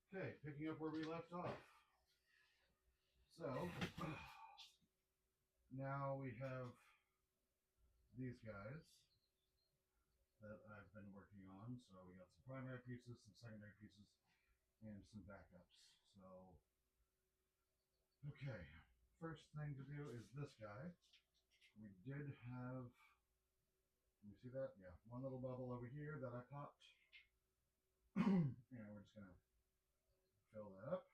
Okay, picking up where we left off. So, now we have these guys that I've been working on. So we got some primary pieces, some secondary pieces, and some backups. So, okay, first thing to do is this guy. We did have, can you see that? Yeah, one little bubble over here that I popped. And we're just gonna fill that up,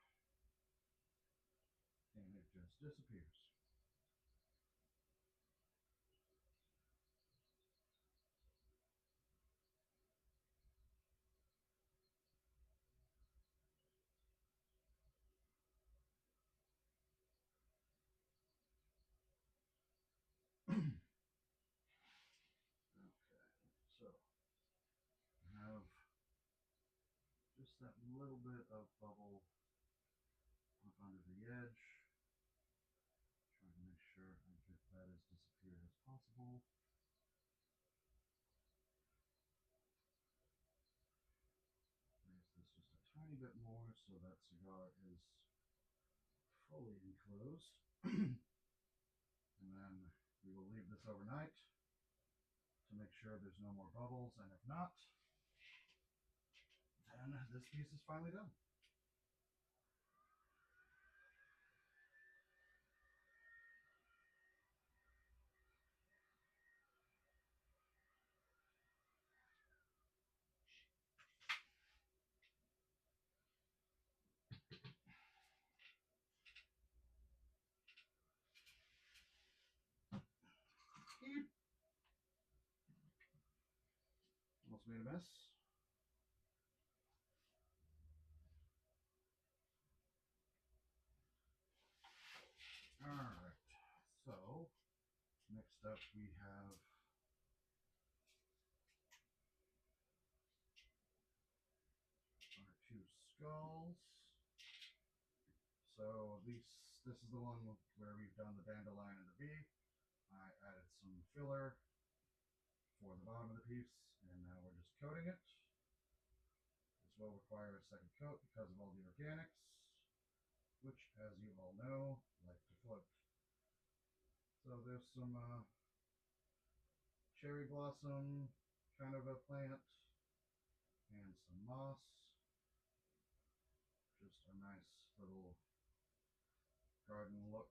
and it just disappears. Okay, so I have just that little bit of bubble up under the edge. Trying to make sure I get that as disappeared as possible. Raise this just a tiny bit more so that cigar is fully enclosed. And then we will leave this overnight to make sure there's no more bubbles, and if not, then this piece is finally done. Almost made a mess. Alright, so next up we have our two skulls. So this is the one where we've done the dandelion and the bee. I added some filler for the bottom of the piece, and now we're just coating it. This will require a second coat because of all the organics, which, as you all know, like to float. So there's some cherry blossom kind of a plant and some moss. Just a nice little garden look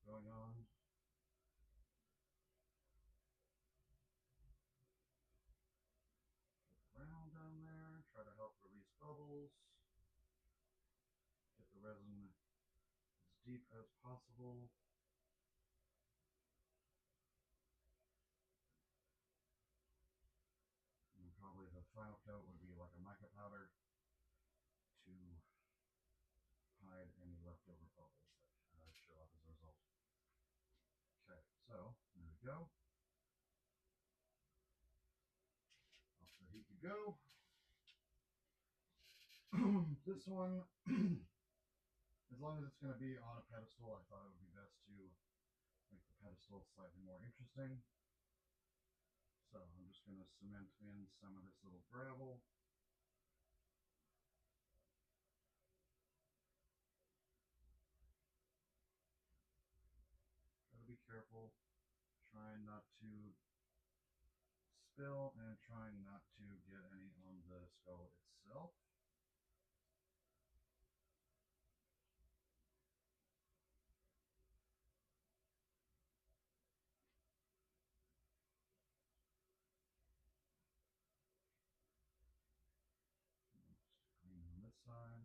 going on. Around down there, try to help release bubbles, get the resin as deep as possible. And probably the final coat would be like a mica powder to hide any leftover bubbles that show up as a result. Okay, so there we go. Off the heat you go. This one, as long as it's going to be on a pedestal, I thought it would be best to make the pedestal slightly more interesting. So I'm just going to cement in some of this little gravel. Gotta be careful, trying not to spill and trying not to get any on the skull itself. Just green on this side.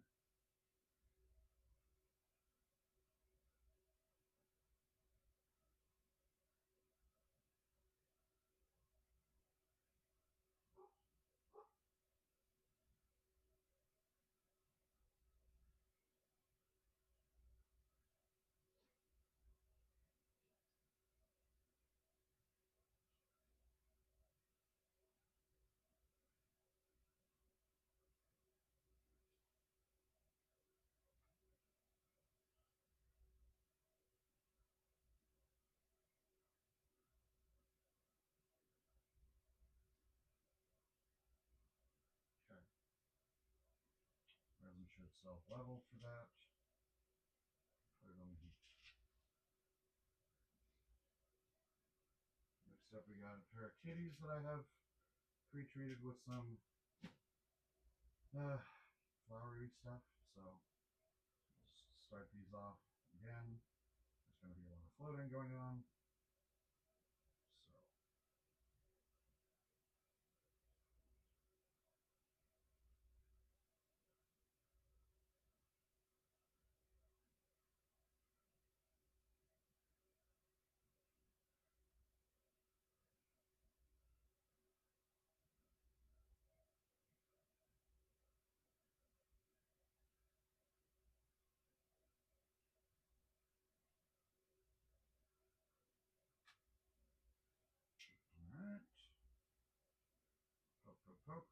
resin should self-level for that. Put it on the heat. Next up, we got a pair of kitties that I have pre-treated with some flowery stuff. So let's start these off again. There's going to be a lot of floating going on. So alright. Poke, poke, poke.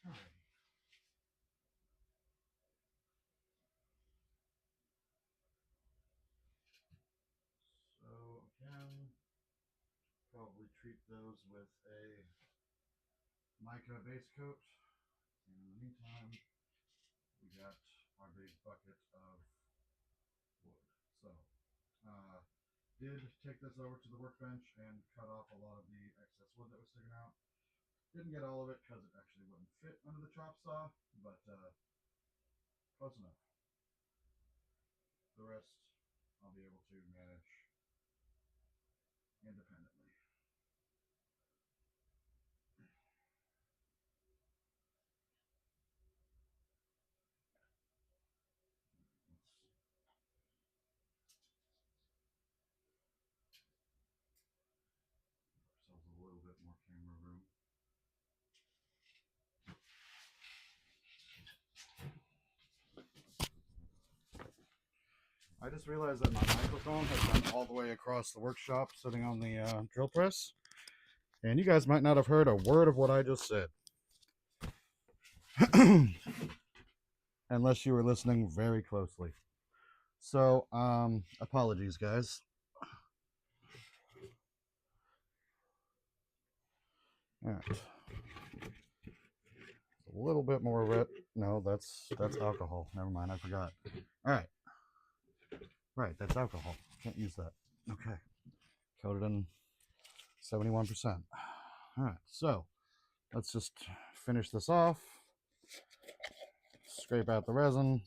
Alright. So again, probably treat those with a mica base coat. And in the meantime, we got our big bucket of wood. So, did take this over to the workbench and cut off a lot of the excess wood that was sticking out. Didn't get all of it because it actually wouldn't fit under the chop saw, but close enough. The rest I'll be able to manage independently. Let's give ourselves a little bit more camera room. I just realized that my microphone has gone all the way across the workshop sitting on the drill press. And you guys might not have heard a word of what I just said. Unless you were listening very closely. So, apologies, guys. All right. A little bit more red. No, that's alcohol. Never mind, I forgot. All right. Right, that's alcohol. Can't use that. Okay. Coated in 71%. All right, so let's just finish this off. Scrape out the resin.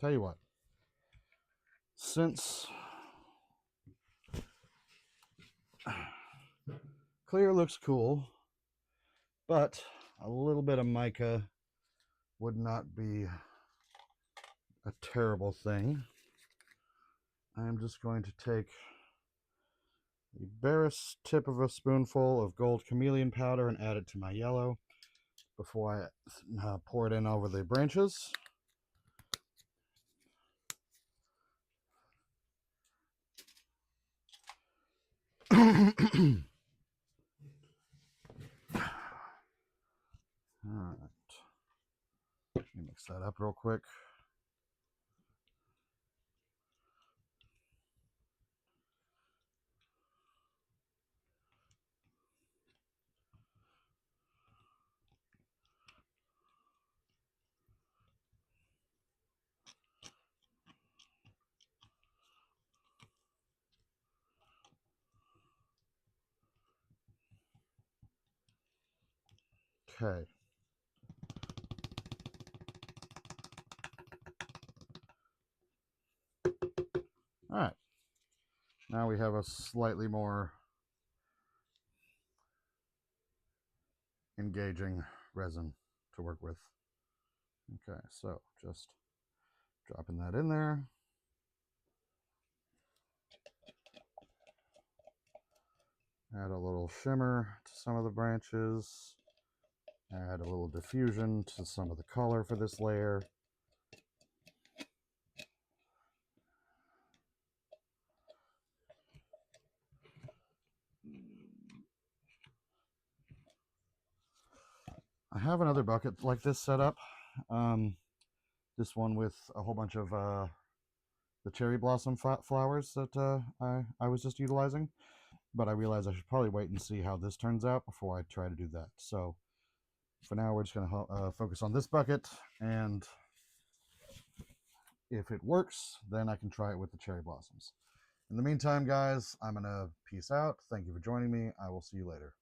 Tell you what, since clear looks cool, but a little bit of mica would not be a terrible thing. I'm just going to take the barest tip of a spoonful of gold chameleon powder and add it to my yellow before I pour it in over the branches. All right, let me mix that up real quick. Okay. All right. Now we have a slightly more engaging resin to work with. Okay, so just dropping that in there. Add a little shimmer to some of the branches. Add a little diffusion to some of the color for this layer. I have another bucket like this set up. This one with a whole bunch of the cherry blossom flowers that I was just utilizing. But I realized I should probably wait and see how this turns out before I try to do that. So for now, we're just going to focus on this bucket, and if it works, then I can try it with the cherry blossoms. In the meantime, guys, I'm going to peace out. Thank you for joining me. I will see you later.